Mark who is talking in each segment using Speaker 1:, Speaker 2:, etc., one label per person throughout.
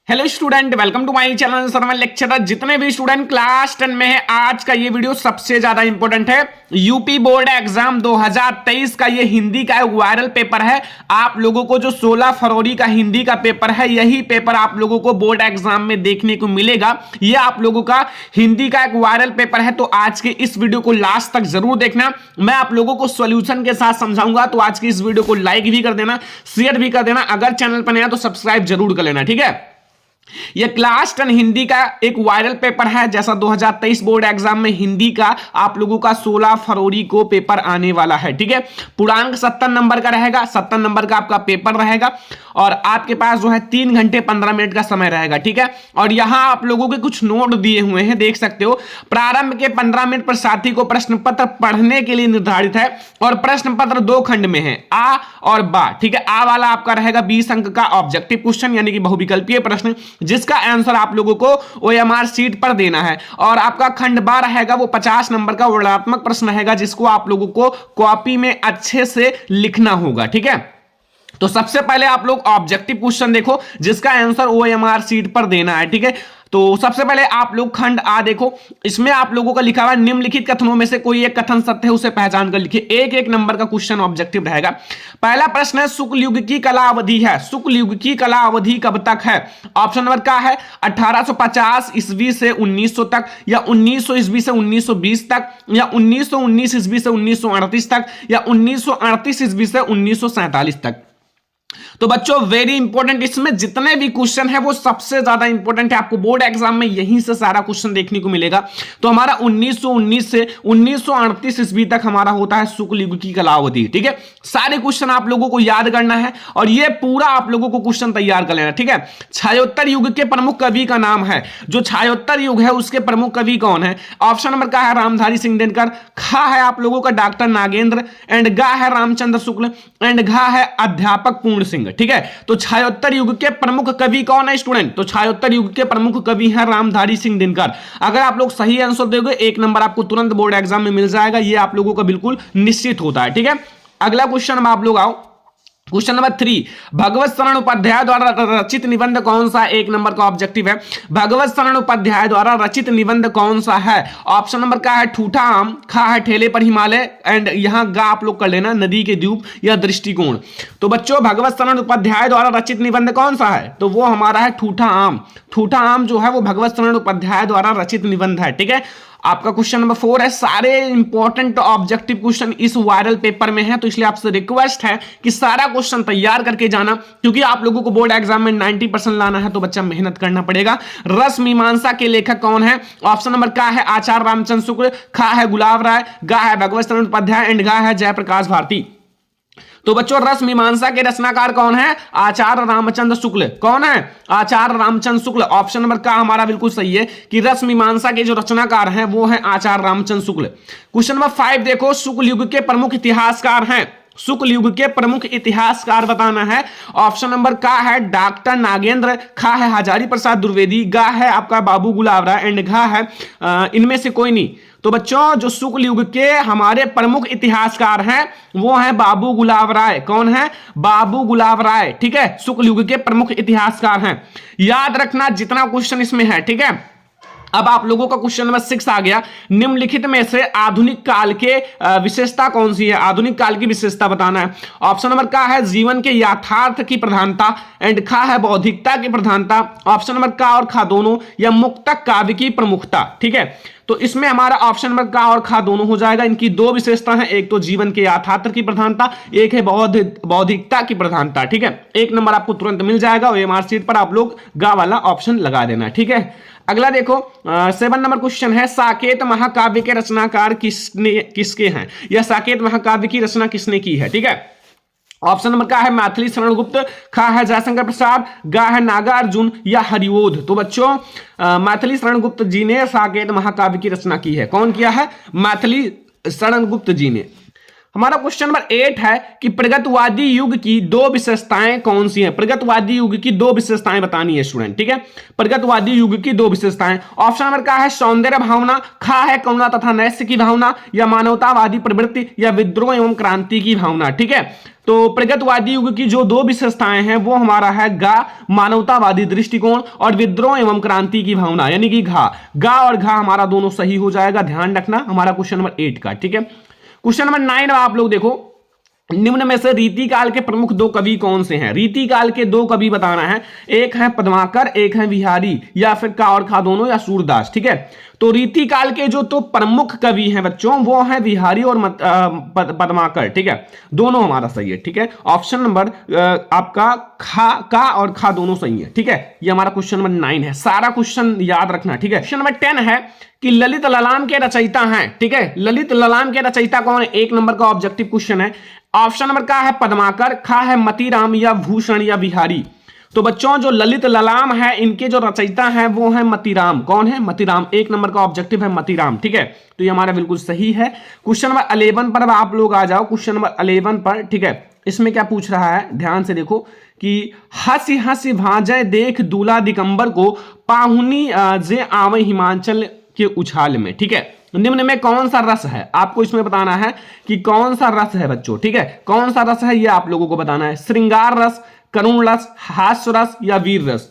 Speaker 1: Hello student, welcome to my channel Sharma lecturer. जितने भी student class 10 में है, आज का ये वीडियो सबसे ज्यादा इंपॉर्टेंट है। यूपी बोर्ड एग्जाम 2023 का ये हिंदी का एक वायरल पेपर है। आप लोगों को जो 16 फरवरी का हिंदी का पेपर है, यही पेपर आप लोगों को बोर्ड एग्जाम में देखने को मिलेगा। ये आप लोगों का हिंदी का एक वायरल पेपर है, तो आज के इस वीडियो को लास्ट तक जरूर देखना। मैं आप लोगों को सॉल्यूशन के साथ समझाऊंगा, तो आज की इस वीडियो को लाइक भी कर देना, शेयर भी कर देना। अगर चैनल पर नया तो सब्सक्राइब जरूर कर लेना, ठीक है। यह क्लास 10 हिंदी का एक वायरल पेपर है। जैसा 2023 बोर्ड एग्जाम में हिंदी का आप लोगों का 16 फरवरी को पेपर आने वाला है, ठीक है। पूर्णांक 70 नंबर का रहेगा, 70 नंबर का आपका पेपर रहेगा और आपके पास जो है 3 घंटे 15 मिनट का समय रहेगा, ठीक है। और यहां आप लोगों के कुछ नोट दिए हुए हैं, देख सकते हो। प्रारंभ के 15 मिनट पर साथी को प्रश्न पत्र पढ़ने के लिए निर्धारित है और प्रश्न पत्र 2 खंड में है, आ और बा, ठीक है। आ वाला आपका रहेगा 20 अंक का ऑब्जेक्टिव क्वेश्चन, यानी कि बहुविकल्पीय प्रश्न, जिसका आंसर आप लोगों को ओएमआर शीट पर देना है। और आपका खंड 12 रहेगा, वो 50 नंबर का वर्णनात्मक प्रश्न रहेगा, जिसको आप लोगों को कॉपी में अच्छे से लिखना होगा, ठीक है। तो सबसे पहले आप लोग ऑब्जेक्टिव क्वेश्चन देखो, जिसका आंसर ओएमआर शीट पर देना है, ठीक है। तो सबसे पहले आप लोग खंड आ देखो, इसमें आप लोगों का लिखा हुआ है निम्नलिखित कथनों में से कोई एक कथन सत्य है, उसे पहचान कर लिखिए। एक एक नंबर का क्वेश्चन ऑब्जेक्टिव रहेगा। पहला प्रश्न है, शुक्ल युग की कला अवधि है, शुक्ल युग की कला अवधि कब तक है? ऑप्शन नंबर क्या है? 1850 ईस्वी से 1900 तक, या 1900 ईस्वी से 1920 तक, या 1919 ईस्वी से 1938 तक, या 1938 ईस्वी से 1947 तक। तो बच्चों वेरी इंपॉर्टेंट, इसमें जितने भी क्वेश्चन है वो सबसे ज्यादा इंपॉर्टेंट है। आपको बोर्ड एग्जाम में यहीं से सारा क्वेश्चन देखने को मिलेगा। तो हमारा 1919 से 1938 ईस्वी तक हमारा होता है शुक्ल युग की कला अवधि, ठीक है। सारे क्वेश्चन आप लोगों को याद करना है और ये पूरा आप लोगों को क्वेश्चन तैयार कर लेना, ठीक है। छायोत्तर युग के प्रमुख कवि का नाम है, जो छायोत्तर युग है उसके प्रमुख कवि कौन है? ऑप्शन नंबर का है रामधारी सिंह दिनकर, खा है आप लोगों का डॉक्टर नागेंद्र, एंड गा है रामचंद्र शुक्ल, एंड घा है अध्यापक पूर्ण सिंह, ठीक है। तो छायोत्तर युग के प्रमुख कवि कौन है स्टूडेंट? तो छायोत्तर युग के प्रमुख कवि हैं रामधारी सिंह दिनकर। अगर आप लोग सही आंसर दोगे, 1 नंबर आपको तुरंत बोर्ड एग्जाम में मिल जाएगा, ये आप लोगों का बिल्कुल निश्चित होता है, ठीक है। अगला क्वेश्चन में आप लोग आओ, क्वेश्चन नंबर 3, भगवत शरण उपाध्याय द्वारा रचित निबंध कौन सा? 1 नंबर का ऑब्जेक्टिव है। भगवत शरण उपाध्याय द्वारा रचित निबंध कौन सा है? ऑप्शन नंबर का है ठूठा आम, खा है ठेले पर हिमालय, एंड यहां गा आप लोग कर लेना नदी के द्वीप या दृष्टिकोण। तो बच्चों भगवत शरण उपाध्याय द्वारा रचित निबंध कौन सा है? तो वो हमारा है ठूठा आम। ठूठा आम जो है वो भगवत शरण उपाध्याय द्वारा रचित निबंध है, ठीक है। आपका क्वेश्चन नंबर 4 है, सारे इंपॉर्टेंट ऑब्जेक्टिव क्वेश्चन इस वायरल पेपर में है, तो इसलिए आपसे रिक्वेस्ट है कि सारा क्वेश्चन तैयार करके जाना, क्योंकि आप लोगों को बोर्ड एग्जाम में 90% लाना है, तो बच्चा मेहनत करना पड़ेगा। रस मीमांसा के लेखक कौन है? ऑप्शन नंबर का है आचार्य रामचंद्र शुक्ल, खा है गुलाब राय, गा है भगवत शरण उपाध्याय, एंड गा है जयप्रकाश भारती। तो बच्चों रस मीमांसा के रचनाकार कौन है? आचार्य रामचंद्र शुक्ल। कौन है? आचार्य रामचंद्र शुक्ल। ऑप्शन नंबर का हमारा बिल्कुल सही है कि रस मीमांसा के जो रचनाकार हैं वो है आचार्य रामचंद्र शुक्ल। क्वेश्चन नंबर 5 देखो, शुक्ल युग के प्रमुख इतिहासकार हैं, शुक्ल युग के प्रमुख इतिहासकार बताना है। ऑप्शन नंबर का है डॉक्टर नागेंद्र, खा है हजारी प्रसाद द्विवेदी, गा है आपका बाबू गुलाब राय, एंड घा है इनमें से कोई नहीं। तो बच्चों जो शुक्ल युग के हमारे प्रमुख इतिहासकार हैं वो हैं बाबू गुलाब राय। कौन है? बाबू गुलाब राय, ठीक है। शुक्ल युग के प्रमुख इतिहासकार हैं। याद रखना जितना क्वेश्चन इसमें है, ठीक है। अब आप लोगों का क्वेश्चन नंबर 6 आ गया, निम्नलिखित में से आधुनिक काल के विशेषता कौन सी है? आधुनिक काल की विशेषता बताना है। ऑप्शन नंबर का है जीवन के यथार्थ की प्रधानता, एंड खा है बौद्धिकता की प्रधानता, ऑप्शन नंबर का और खा दोनों, या मुक्तक काव्य की प्रमुखता, ठीक है। तो इसमें हमारा ऑप्शन नंबर का और खा दोनों हो जाएगा। इनकी 2 विशेषता है, एक तो जीवन के यथार्थ की प्रधानता, एक है बौद्धिकता की प्रधानता, ठीक है। 1 नंबर आपको तुरंत मिल जाएगा, ओएमआर शीट पर आप लोग गा वाला ऑप्शन लगा देना, ठीक है। अगला देखो 7 नंबर क्वेश्चन है, साकेत महाकाव्य के रचनाकार किसके हैं? यह साकेत महाकाव्य की रचना किसने की है, ठीक है। ऑप्शन नंबर का है मैथिली शरण गुप्त, खा है जयशंकर प्रसाद, गा है नागार्जुन, या हरिओध। तो बच्चों मैथिली शरण गुप्त जी ने साकेत महाकाव्य की रचना की है। कौन किया है? मैथिली शरण गुप्त जी ने। हमारा क्वेश्चन नंबर 8 है कि प्रगतवादी युग की दो विशेषताएं कौन सी हैं। प्रगतवादी युग की दो विशेषताएं बतानी है स्टूडेंट, ठीक है। प्रगतवादी युग की दो विशेषताएं, ऑप्शन नंबर का है सौंदर्य भावना, खा है करुणा तथा नैस्य की भावना, या मानवतावादी प्रवृत्ति, या विद्रोह एवं क्रांति की भावना, ठीक है। तो प्रगतवादी युग की जो दो विशेषताएं हैं वो हमारा है गा मानवतावादी दृष्टिकोण और विद्रोह एवं क्रांति की भावना, यानी कि गा और घा हमारा दोनों सही हो जाएगा, ध्यान रखना हमारा क्वेश्चन नंबर 8 का, ठीक है। क्वेश्चन नंबर 9 आप लोग देखो, निम्न में से रीतिकाल के प्रमुख दो कवि कौन से हैं। रीतिकाल के दो कवि बताना है, एक है पद्माकर, एक है बिहारी, या फिर का और खा दोनों, या सूरदास, ठीक है। तो रीतिकाल के जो तो प्रमुख कवि हैं बच्चों वो हैं बिहारी और पद्माकर, ठीक है। दोनों हमारा सही है, ठीक है। ऑप्शन नंबर आपका का और खा दोनों सही है, ठीक है। ये हमारा क्वेश्चन नंबर 9 है, सारा क्वेश्चन याद रखना, ठीक है। क्वेश्चन नंबर 10 है कि ललित ललाम के रचयिता हैं, ठीक है। ललित ललाम के रचयिता कौन है, 1 नंबर का ऑब्जेक्टिव क्वेश्चन है। ऑप्शन नंबर का है पद्माकर, खा है मतीराम, या भूषण, या बिहारी। तो बच्चों जो ललित ललाम है इनके जो रचयिता हैं वो है मतीराम। कौन है, मतीराम। 1 नंबर का ऑब्जेक्टिव है मतीराम, ठीक है। तो ये हमारा बिल्कुल सही है। क्वेश्चन नंबर 11 पर आप लोग आ जाओ, क्वेश्चन नंबर 11 पर, ठीक है। इसमें क्या पूछ रहा है, ध्यान से देखो कि हंसी हंसी भाजय देख दूल्हा दिगंबर को, पाहुनी जे आवे हिमाचल के उछाल में, ठीक है। निम्न में कौन सा रस है, आपको इसमें बताना है कि कौन सा रस है बच्चों, ठीक है। कौन सा रस है ये आप लोगों को बताना है, श्रृंगार रस, करुण रस, हास्य रस, या वीर रस।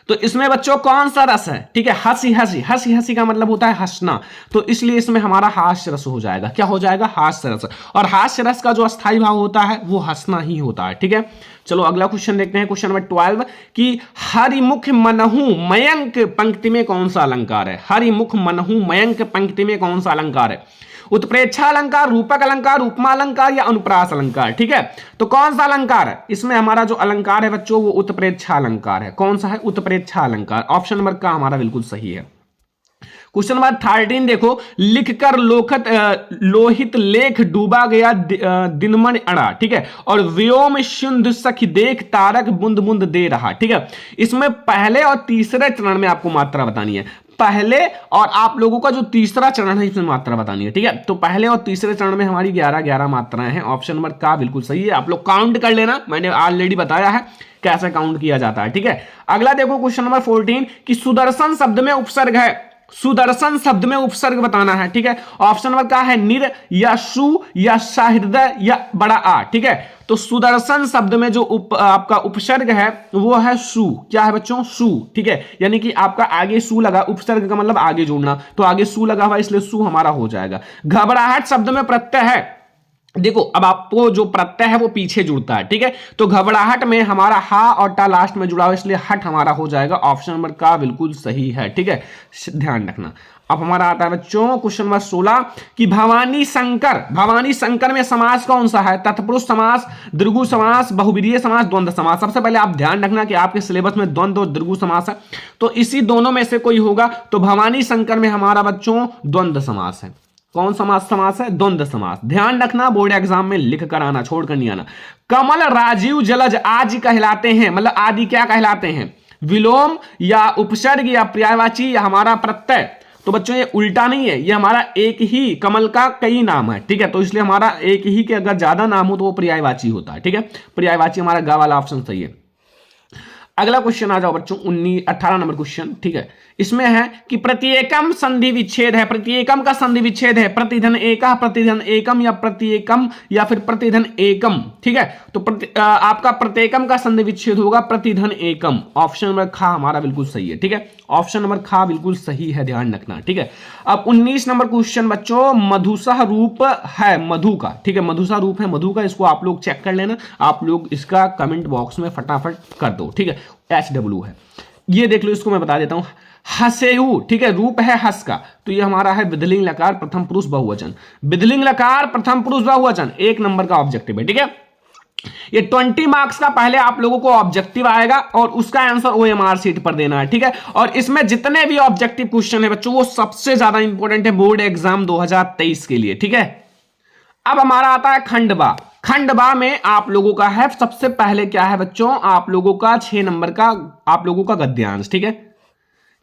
Speaker 1: तो इसमें बच्चों कौन सा रस है, ठीक है। हंसी हंसी, हंसी हंसी का मतलब होता है हंसना, तो इसलिए इसमें हमारा हास्य रस हो जाएगा। क्या हो जाएगा, हास्य रस। और हास्य रस का जो अस्थायी भाव होता है वो हंसना ही होता है, ठीक है। चलो अगला क्वेश्चन देखते हैं, क्वेश्चन नंबर 12 कि हरिमुख मनहु मयंक पंक्ति में कौन सा अलंकार है। हरिमुख मनहु मयंक पंक्ति में कौन सा अलंकार है, उत्प्रेक्षा अलंकार, रूपक अलंकार, उपमा अलंकार, या अनुप्रास अलंकार, ठीक है। तो कौन सा अलंकार है, इसमें हमारा जो अलंकार है बच्चों वो उत्प्रेक्षा अलंकार है। कौन सा है, उत्प्रेक्षा अलंकार। ऑप्शन नंबर का हमारा बिल्कुल सही है। क्वेश्चन नंबर 13 देखो, लिखकर लोहित लेख डूबा गया दिनमन अड़ा, ठीक है। और व्योम सिंधु सखी देख तारक बुंद बुंद दे रहा, ठीक है। इसमें पहले और तीसरे चरण में आपको मात्रा बतानी है। पहले और आप लोगों का जो तीसरा चरण है इसमें मात्रा बतानी है, ठीक है। तो पहले और तीसरे चरण में हमारी 11 मात्राएं हैं। ऑप्शन नंबर का बिल्कुल सही है। आप लोग काउंट कर लेना, मैंने ऑलरेडी बताया है कैसे काउंट किया जाता है, ठीक है। अगला देखो क्वेश्चन नंबर 14 कि सुदर्शन शब्द में उपसर्ग है। सुदर्शन शब्द में उपसर्ग बताना है, ठीक है। ऑप्शन नंबर का है निर, या सु, या सहृदय, या बड़ा आ, ठीक है। तो सुदर्शन शब्द में जो आपका उपसर्ग है वो है सु। क्या है बच्चों, सु, ठीक है। यानी कि आपका आगे सु लगा, उपसर्ग का मतलब आगे जोड़ना, तो आगे सु लगा हुआ इसलिए सु हमारा हो जाएगा। घबराहट शब्द में प्रत्यय है, देखो अब आपको जो प्रत्यय है वो पीछे जुड़ता है, ठीक है। तो घबराहट में हमारा हा और टा लास्ट में जुड़ा हुआ इसलिए हट हमारा हो जाएगा। ऑप्शन नंबर का बिल्कुल सही है, ठीक है, ध्यान रखना। अब हमारा आता है बच्चों क्वेश्चन नंबर 16 कि भवानी शंकर में समास कौन सा है, तत्पुरुष समास, द्विगु समास, बहुब्रीहि समास, द्वंद्व समास। सबसे पहले आप ध्यान रखना कि आपके सिलेबस में द्वंद्व और द्विगु समास है, तो इसी दोनों में से कोई होगा। तो भवानी शंकर में हमारा बच्चों द्वंद्व समास है। कौन समास है, द्वंद्व समास। ध्यान रखना, बोर्ड एग्जाम में लिख कर आना, छोड़ कर नहीं आना। कमल राजीव जलज आदि कहलाते हैं, मतलब आदि क्या कहलाते हैं, विलोम या उपसर्ग या पर्यायवाची या हमारा प्रत्यय। तो बच्चों ये उल्टा नहीं है, ये हमारा एक ही कमल का कई नाम है, ठीक है। तो इसलिए हमारा एक ही के अगर ज्यादा नाम हो तो वो पर्यायवाची होता है, ठीक है। पर्यायवाची हमारा गा वाला ऑप्शन सही है। अगला क्वेश्चन आ जाओ बच्चों 18 नंबर क्वेश्चन, ठीक है। इसमें है कि प्रत्येकम संधि विच्छेद है, प्रतिएकम का संधि विच्छेद है, प्रतिधन एका, प्रतिधन एकम, या प्रतिएकम, या फिर प्रतिधन एकम, ठीक है। तो आपका प्रत्येकम का संधि विच्छेद होगा प्रतिधन एकम। ऑप्शन नंबर खा हमारा बिल्कुल सही है, ठीक है। ऑप्शन नंबर खा बिल्कुल सही है, ध्यान रखना, ठीक है। अब 19 नंबर क्वेश्चन बच्चों, मधुसा रूप है मधु का, ठीक है। मधुसा रूप है मधु का, इसको आप लोग चेक कर लेना, आप लोग इसका कमेंट बॉक्स में फटाफट कर दो, ठीक है। HW है, ये देख लो, इसको मैं बता देता हूं। हसेऊ, ठीक है, रूप है हस का, तो ये हमारा है विधिलिंग लकार प्रथम पुरुष बहुवचन। विधिलिंग लकार प्रथम पुरुष बहुवचन 1 नंबर का ऑब्जेक्टिव है, ठीक है। ये 20 मार्क्स का पहले आप लोगों को ऑब्जेक्टिव आएगा और उसका आंसर OMR शीट पर देना है, ठीक है। और इसमें जितने भी ऑब्जेक्टिव क्वेश्चन है बच्चों वो सबसे ज्यादा इंपॉर्टेंट है बोर्ड एग्जाम 2023 के लिए, ठीक है। अब हमारा आता है खंडवा। खंडवा में आप लोगों का है सबसे पहले क्या है बच्चों, आप लोगों का 6 नंबर का आप लोगों का गद्यांश, ठीक है।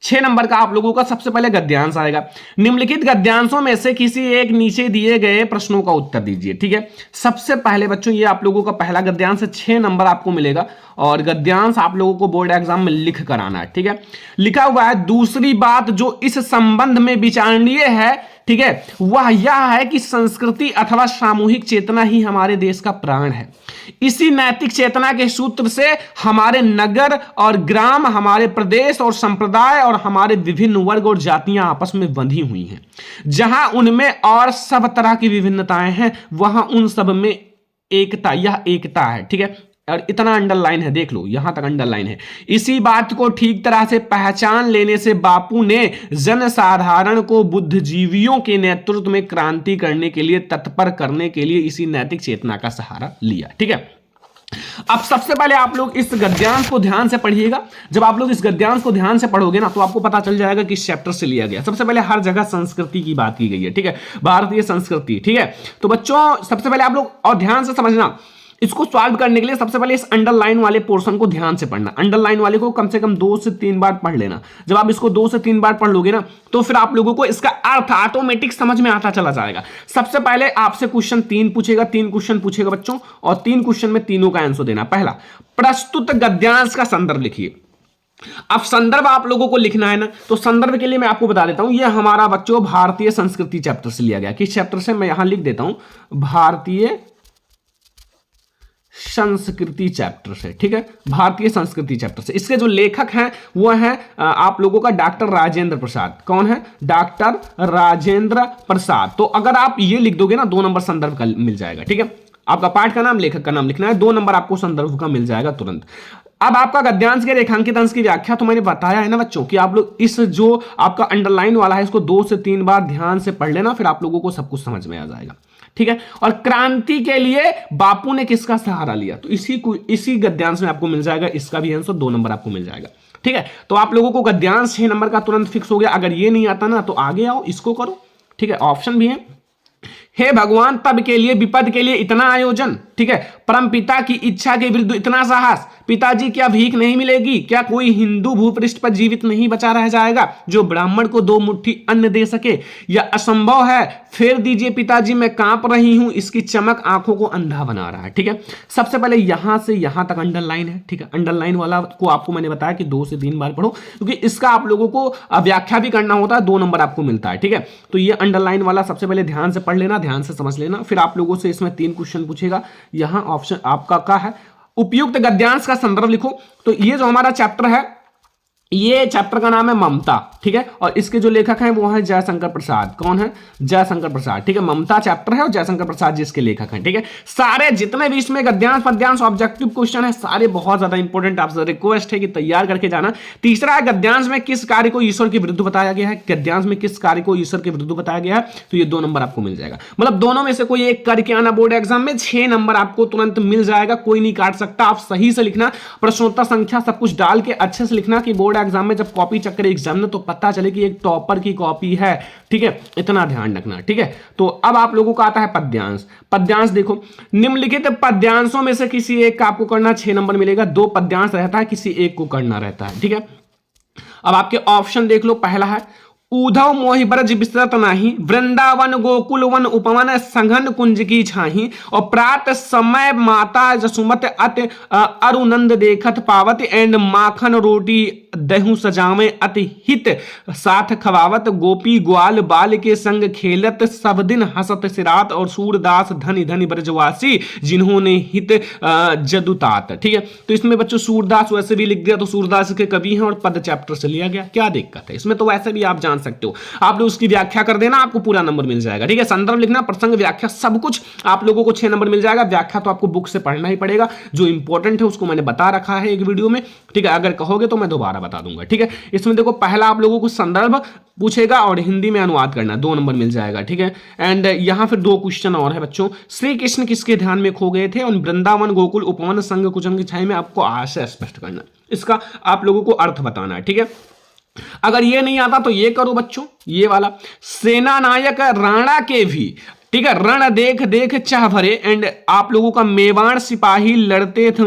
Speaker 1: 6 नंबर का आप लोगों का सबसे पहले गद्यांश आएगा। निम्नलिखित गद्यांशों में से किसी एक नीचे दिए गए प्रश्नों का उत्तर दीजिए। ठीक है, सबसे पहले बच्चों ये आप लोगों का पहला गद्यांश है, 6 नंबर आपको मिलेगा और गद्यांश आप लोगों को बोर्ड एग्जाम में लिख कर आना है। ठीक है, लिखा हुआ है, दूसरी बात जो इस संबंध में विचारणीय है, ठीक है, वह यह है कि संस्कृति अथवा सामूहिक चेतना ही हमारे देश का प्राण है। इसी नैतिक चेतना के सूत्र से हमारे नगर और ग्राम, हमारे प्रदेश और संप्रदाय और हमारे विभिन्न वर्ग और जातियां आपस में बंधी हुई हैं। जहां उनमें और सब तरह की विभिन्नताएं हैं, वहां उन सब में एकता, यह एकता है। ठीक है, और इतना अंडरलाइन है, देख लो यहां तक अंडरलाइन है। इसी बात को ठीक तरह से पहचान लेने से बापू ने जनसाधारण को बुद्धिजीवियों के नेतृत्व में क्रांति करने के लिए तत्पर करने के लिए इसी नैतिक चेतना का सहारा लिया। ठीक है, अब सबसे पहले आप लोग इस गद्यांश को ध्यान से पढ़िएगा। जब आप लोग इस गद्यांश को ध्यान से पढ़ोगे ना तो आपको पता चल जाएगा कि इस चैप्टर से लिया गया। सबसे पहले हर जगह संस्कृति की बात की गई है। ठीक है, भारतीय संस्कृति। ठीक है, तो बच्चों सबसे पहले आप लोग और ध्यान से समझना, इसको सॉल्व करने के लिए सबसे पहले इस अंडरलाइन वाले पोर्शन को ध्यान से पढ़ना। अंडरलाइन वाले को कम से कम 2 से 3 बार पढ़ लेना। जब आप इसको 2 से 3 बार पढ़ लोगे ना तो फिर आप लोगों को इसका अर्थ ऑटोमेटिक समझ में आता चला जाएगा। सबसे पहले आपसे क्वेश्चन 3 पूछेगा, 3 क्वेश्चन पूछेगा बच्चों, और 3 क्वेश्चन में तीनों का आंसर देना। पहला, प्रस्तुत गद्यांश का संदर्भ लिखिए। अब संदर्भ आप लोगों को लिखना है ना, तो संदर्भ के लिए मैं आपको बता देता हूं, यह हमारा बच्चों भारतीय संस्कृति चैप्टर से लिया गया। किस चैप्टर से, मैं यहां लिख देता हूं, भारतीय संस्कृति चैप्टर से। ठीक है, भारतीय संस्कृति चैप्टर से। इसके जो लेखक हैं वो हैं आप लोगों का डॉक्टर राजेंद्र प्रसाद। कौन है? डॉक्टर राजेंद्र प्रसाद। तो अगर आप ये लिख दोगे ना 2 नंबर संदर्भ का मिल जाएगा। ठीक है, आपका पाठ का नाम, लेखक का नाम लिखना है, 2 नंबर आपको संदर्भ का मिल जाएगा तुरंत। अब आपका गद्यांश के रेखांकित अंश की व्याख्या तो मैंने बताया है ना बच्चों कि आप लोग इस जो आपका अंडरलाइन वाला है इसको 2 से 3 बार ध्यान से पढ़ लेना, फिर आप लोगों को सब कुछ समझ में आ जाएगा। ठीक है, और क्रांति के लिए बापू ने किसका सहारा लिया, तो इसी गद्यांश में आपको मिल जाएगा। इसका भी आंसर 2 नंबर आपको मिल जाएगा। ठीक है, तो आप लोगों को गद्यांश 6 नंबर का तुरंत फिक्स हो गया। अगर ये नहीं आता ना तो आगे आओ, इसको करो। ठीक है, ऑप्शन भी है, हे भगवान तब के लिए विपद के लिए इतना आयोजन। ठीक है, परम पिता की इच्छा के विरुद्ध इतना साहस, पिताजी क्या भीख नहीं मिलेगी, क्या कोई हिंदू भूपृष्ठ पर जीवित नहीं बचा रह जाएगा जो ब्राह्मण को 2 मुट्ठी अन्न दे सके, यह असंभव है, फेर दीजिए पिताजी, मैं कांप रही हूं, इसकी चमक आंखों को अंधा बना रहा है। ठीक है, सबसे पहले यहां से यहां तक अंडरलाइन है। ठीक है, अंडरलाइन वाला को आपको मैंने बताया कि 2 से 3 बार पढ़ो, क्योंकि इसका आप लोगों को व्याख्या भी करना होता है, 2 नंबर आपको मिलता है। ठीक है, तो ये अंडरलाइन वाला सबसे पहले ध्यान से पढ़ लेना, ध्यान से समझ लेना। फिर आप लोगों से इसमें 3 क्वेश्चन पूछेगा। यहां ऑप्शन आपका क्या है, उपयुक्त गद्यांश का संदर्भ लिखो। तो ये जो हमारा चैप्टर है, ये चैप्टर का नाम है ममता। ठीक है, और इसके जो लेखक हैं वो है जयशंकर प्रसाद। कौन है? जयशंकर प्रसाद। ठीक है, ममता चैप्टर है और जयशंकर प्रसाद जिसके लेखक हैं। ठीक है, सारे जितने भी इसमें गद्यांश पद्यांश ऑब्जेक्टिव क्वेश्चन है सारे बहुत ज्यादा इंपॉर्टेंट, आपसे रिक्वेस्ट है कि तैयार करके जाना। तीसरा है गद्यांश में किस कार्य को ईश्वर के विरुद्ध बताया गया है, गद्यांश में किस कार्य को ईश्वर के विरुद्ध बताया गया है, तो ये 2 नंबर आपको मिल जाएगा। मतलब दोनों में से कोई एक करके आना बोर्ड एग्जाम में, 6 नंबर आपको तुरंत मिल जाएगा, कोई नहीं काट सकता। आप सही से लिखना, प्रश्नोत्तर संख्या सब कुछ डाल के अच्छे से लिखना कि बोर्ड एग्जाम में जब कॉपी चक्कर एग्जाम में तो पता चले कि एक टॉपर की कॉपी है। ठीक है, इतना ध्यान रखना। ठीक है, तो अब आप लोगों को आता है पद्यांश। पद्यांश देखो, निम्नलिखित पद्यांशों में से किसी एक का आपको करना, 6 नंबर मिलेगा। 2 पद्यांश रहता है, किसी एक को करना रहता है। ठीक है, अब आपके ऑप्शन देख लो। पहला है, ऊधव मोहि ब्रज बिसरत नाही, वृंदावन गोकुल वन उपवन संघन कुंज की छाही, और प्रात समय माता जसुमत अति अरुनंद देखत पावत, एंड माखन रोटी दहु सजावे अति हित साथ खवावत, गोपी ग्वाल बाल के संग खेलत सब दिन हसत सिरात, और सूरदास धनी धनी ब्रजवासी जिन्होंने हित जदुतात। ठीक है, तो इसमें बच्चों सूरदास वैसे भी लिख दिया, तो सूरदास के कवि हैं और पद चैप्टर से लिया गया, क्या दिक्कत है इसमें, तो वैसे भी आप सकते हो। आप लोग उसकी व्याख्या कर देना, आपको पूरा नंबर मिल जाएगा। ठीक है, संदर्भ लिखना, प्रसंग, व्याख्या सब कुछ आप लोगों को 6 नंबर मिल जाएगा। व्याख्या तो आपको बुक से पढ़ना ही पड़ेगा, जो इंपॉर्टेंट है उसको मैंने बता रखा है एक वीडियो में। ठीक है, अगर कहोगे तो मैं दोबारा बता दूंगा। ठीक है, इसमें देखो पहला आप लोगों को संदर्भ पूछेगा और हिंदी में अनुवाद करना, 2 नंबर मिल जाएगा। ठीक है, एंड यहां फिर 2 क्वेश्चन और है बच्चों, श्री कृष्ण किसके ध्यान में खो गए थे, और वृंदावन गोकुल उपवन संग कुचन की छाया में आपको आशय स्पष्ट करना, इसका आप लोगों को अर्थ बताना है। ठीक है, अगर ये नहीं आता तो ये करो बच्चों, ये वाला, सेना नायक राणा के भी ठीक है। रण देख देख चाह भरे, एंड आप लोगों का मेवाड़ सिपाही लड़ते थे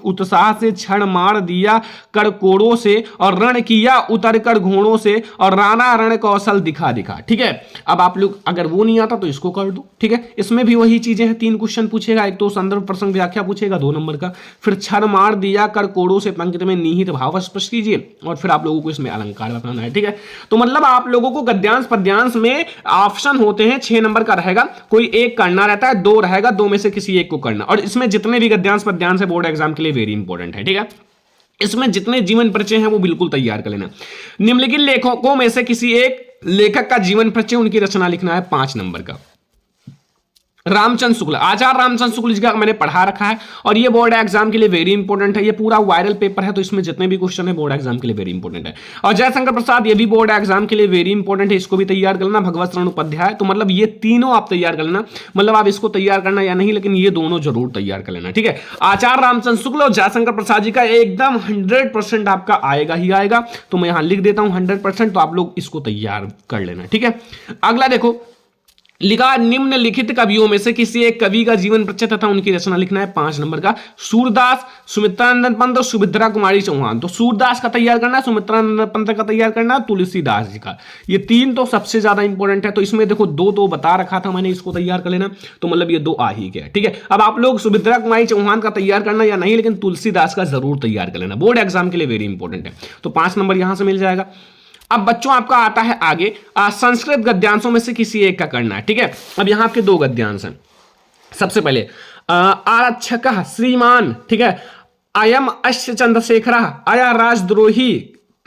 Speaker 1: उत्साह से, क्षण मार दिया कड़कोड़ों से, और रण किया उतर कर घोड़ों से, और राणा रण कौशल दिखा दिखा। ठीक है। अब आप लोग अगर वो नहीं आता तो इसको कर दो। ठीक है। इसमें भी वही चीजें हैं, 3 क्वेश्चन पूछेगा, एक तो संदर्भ प्रसंग व्याख्या पूछेगा 2 नंबर का, फिर क्षण मार दिया कड़कोड़ों से पंक्ति में निहित भाव स्पष्ट कीजिए, और फिर आप लोगों को इसमें अलंकार बताना है। ठीक है। तो मतलब आप लोगों को गद्यांश पद्यांश में ऑप्शन होते हैं, 6 नंबर का रहेगा, कोई एक करना रहता है, 2 रहेगा, 2 में से किसी एक को करना। और इसमें जितने भी गद्यांश पद्यांश है बोर्ड एग्जाम के लिए वेरी इंपॉर्टेंट है। ठीक है। इसमें जितने जीवन परिचय हैं वो बिल्कुल तैयार कर लेना। निम्नलिखित लेखकों में से किसी एक लेखक का जीवन परिचय, उनकी रचना लिखना है 5 नंबर का। रामचंद्र शुक्ल, आचार्य रामचंद्र शुक्ल जी का मैंने पढ़ा रखा है, और ये बोर्ड एग्जाम के लिए वेरी इंपॉर्टेंट है। ये पूरा वायरल पेपर है, तो इसमें जितने भी क्वेश्चन है बोर्ड एग्जाम के लिए वेरी इंपॉर्टेंट है। और जयशंकर प्रसाद, ये भी बोर्ड एग्जाम के लिए वेरी इंपॉर्टेंट है, इसको भी तैयार कर लेना। भगवत शरण उपाध्याय, तो मतलब ये तीनों आप तैयार कर लेना। मतलब आप इसको तैयार करना या नहीं, लेकिन ये दोनों जरूर तैयार कर लेना। ठीक है। आचार्य रामचंद्र शुक्ल और जयशंकर प्रसाद जी का एकदम 100% आपका आएगा ही आएगा, तो मैं यहां लिख देता हूं 100%, तो आप लोग इसको तैयार कर लेना। ठीक है। अगला देखो, लिखा निम्नलिखित कवियों में से किसी एक कवि का जीवन परिचय तथा उनकी रचना लिखना है 5 नंबर का। सूरदास, सुमित्रानंद पंत और सुभद्रा कुमारी चौहान। तो सूरदास का तैयार करना, सुमित्रानंद पंत का तैयार करना, तुलसीदास जी का। ये 3 तो सबसे ज्यादा इंपॉर्टेंट है। तो इसमें देखो 2 तो बता रखा था मैंने, इसको तैयार कर लेना, तो मतलब ये 2 आ ही गया। ठीक है। अब आप लोग सुभद्रा कुमारी चौहान का तैयार करना या नहीं, लेकिन तुलसीदास का जरूर तैयार कर लेना, बोर्ड एग्जाम के लिए वेरी इंपॉर्टेंट है। तो 5 नंबर यहां से मिल जाएगा। अब बच्चों आपका आता है आगे, संस्कृत गद्यांशों में से किसी एक का करना है। ठीक है। अब यहां आपके 2 गद्यांश हैं। सबसे पहले आरक्षक श्रीमान, ठीक है, अयम अश्य चंद्रशेखर अया राजद्रोही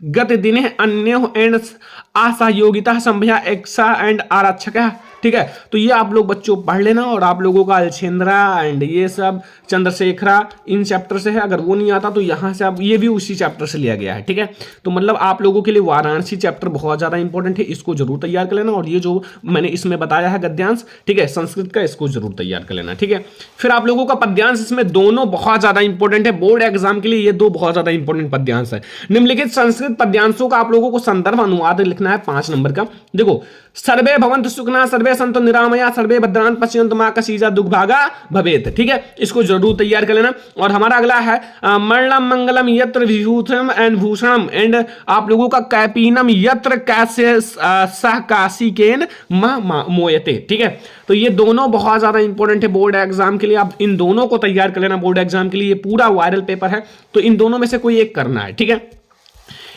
Speaker 1: गत दिने अन्य एंड असहयोगिता संभया एक्सा एंड आरक्षक। ठीक है। तो ये आप लोग बच्चों पढ़ लेना, और आप लोगों का अलछेंद्रा एंड ये सब चंद्रशेखरा इन चैप्टर से है। अगर वो नहीं आता तो यहां से आप, ये भी उसी चैप्टर से लिया गया है। ठीक है। तो मतलब आप लोगों के लिए वाराणसी चैप्टर बहुत ज्यादा इंपॉर्टेंट है, इसको जरूर तैयार कर लेना। और ये जो मैंने इसमें बताया है गद्यांश, ठीक है, संस्कृत का, इसको जरूर तैयार कर लेना। ठीक है। फिर आप लोगों का पद्यांश, इसमें दोनों बहुत ज्यादा इंपॉर्टेंट है, बोर्ड एग्जाम के लिए ये 2 बहुत ज्यादा इंपॉर्टेंट पद्यांश है। निम्नलिखित संस्कृत पद्यांशों का आप लोगों को संदर्भ अनुवाद लिखना है 5 नंबर का। देखो, सर्वे भवन्तु सुखिनः सर्वे सन्तु निरामया सर्वे भद्राणि पश्यन्तु मा कश्चित् दुर्भागा भवेत्। ठीक है। इसको जरूर तैयार कर लेना। और हमारा अगला है मरणम मंगलम यत्र विभूषणम एंड भूषणम, एंड आप लोगों का कैपीनम यत्र कैसे सह काशिकेन मोयते। ठीक है। तो ये दोनों बहुत ज्यादा इंपॉर्टेंट है बोर्ड एग्जाम के लिए, आप इन दोनों को तैयार कर लेना बोर्ड एग्जाम के लिए। ये पूरा वायरल पेपर है, तो इन दोनों में से कोई एक करना है। ठीक है।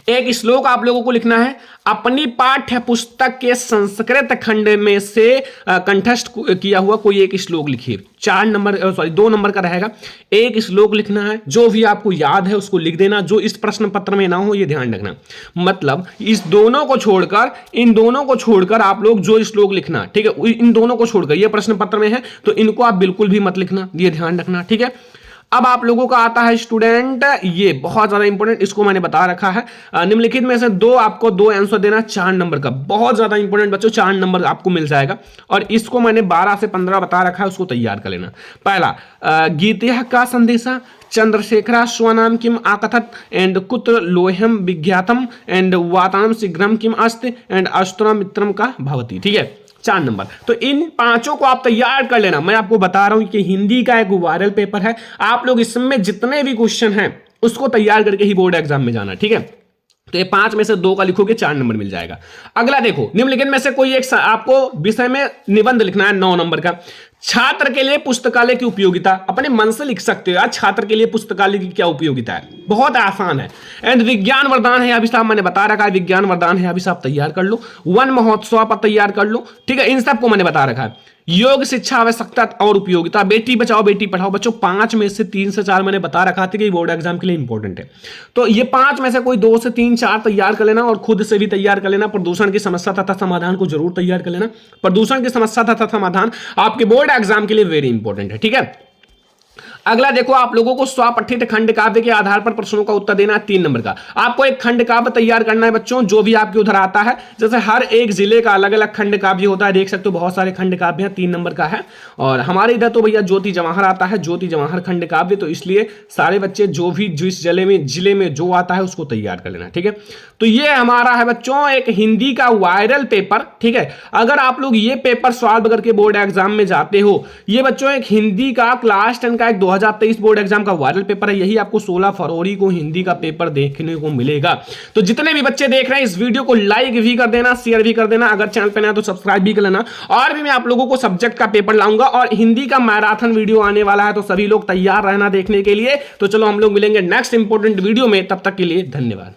Speaker 1: एक श्लोक आप लोगों को लिखना है, अपनी पाठ्य पुस्तक के संस्कृत खंड में से कंठस्थ किया हुआ कोई एक श्लोक लिखिए। 2 नंबर का रहेगा। एक श्लोक लिखना है, जो भी आपको याद है उसको लिख देना, जो इस प्रश्न पत्र में ना हो ये ध्यान रखना। मतलब इस दोनों को छोड़कर, इन दोनों को छोड़कर आप लोग जो श्लोक लिखना, ठीक है, इन दोनों को छोड़कर, ये प्रश्न पत्र में है तो इनको आप बिल्कुल भी मत लिखना, ये ध्यान रखना। ठीक है। अब आप लोगों का आता है स्टूडेंट, ये बहुत ज्यादा इंपॉर्टेंट, इसको मैंने बता रखा है। निम्नलिखित में से आपको 2 आंसर देना 4 नंबर का, बहुत ज्यादा इंपॉर्टेंट बच्चों, 4 नंबर आपको मिल जाएगा। और इसको मैंने 12 से 15 बता रखा है, उसको तैयार कर लेना। पहला, गीतेह का संदेशा, चंद्रशेखरा स्वनाम किम आकथत, एंड कुत्र लोह्यम विज्ञातम, एंड वातानम शीघ्रम किम अस्ति, एंड अस्तुरम मित्रम का भवति। ठीक है। 4 नंबर। तो इन 5 को आप तैयार कर लेना। मैं आपको बता रहा हूं कि हिंदी का एक वायरल पेपर है, आप लोग इसमें जितने भी क्वेश्चन हैं उसको तैयार करके ही बोर्ड एग्जाम में जाना। ठीक है। तो ये 5 में से 2 का लिखोगे 4 नंबर मिल जाएगा। अगला देखो, निम्नलिखित में से कोई एक आपको विषय में निबंध लिखना है 9 नंबर का। छात्र के लिए पुस्तकालय की उपयोगिता, अपने मन से लिख सकते हो यार, छात्र के लिए पुस्तकालय की क्या उपयोगिता है, बहुत आसान है। एंड विज्ञान वरदान है अभिशाप, मैंने बता रखा है, विज्ञान वरदान है अभिशाप तैयार कर लो। वन महोत्सव पर तैयार कर लो। ठीक है। इन सबको मैंने बता रखा है। योग शिक्षा आवश्यकता और उपयोगिता, बेटी बचाओ बेटी पढ़ाओ। बच्चों 5 में से 3 से 4 मैंने बता रखा था कि बोर्ड एग्जाम के लिए इंपॉर्टेंट है। तो ये 5 में से कोई 2 से 3 4 तैयार कर लेना, और खुद से भी तैयार कर लेना। प्रदूषण की समस्या तथा समाधान को जरूर तैयार कर लेना। प्रदूषण की समस्या तथा समाधान आपके बोर्ड एग्जाम के लिए वेरी इंपॉर्टेंट है। ठीक है। अगला देखो, आप लोगों को स्वपठित खंड काव्य के आधार पर प्रश्नों का उत्तर देना है 3 नंबर का। आपको एक खंड काव्य तैयार करना है बच्चों, जो भी आपके उधर आता है। जैसे हर एक जिले का अलग अलग खंड काव्य होता है, देख सकते हो बहुत सारे खंड काव्य हैं, 3 नंबर का है। और हमारे इधर तो भैया ज्योति जवाहर आता है, ज्योति जवाहर खंड काव्य, तो इसलिए सारे बच्चे जो भी जिस जिले में जो आता है उसको तैयार कर लेना, ठीक है। तो ये हमारा है बच्चों एक हिंदी का वायरल पेपर, ठीक है। अगर आप लोग ये पेपर सॉल्व करके बोर्ड एग्जाम में जाते हो, ये बच्चों एक हिंदी का क्लास 10 का एक 2023 बोर्ड एग्जाम का वायरल पेपर है। यही आपको 16 फरवरी को हिंदी का पेपर देखने को मिलेगा। तो जितने भी बच्चे देख रहे हैं इस वीडियो को लाइक भी कर देना, शेयर भी कर देना, अगर चैनल पे नया तो सब्सक्राइब भी कर लेना। और भी मैं आप लोगों को सब्जेक्ट का पेपर लाऊंगा और हिंदी का मैराथन वीडियो आने वाला है, तो सभी लोग तैयार रहना देखने के लिए। तो चलो हम लोग मिलेंगे नेक्स्ट इंपॉर्टेंट वीडियो में, तब तक के लिए धन्यवाद।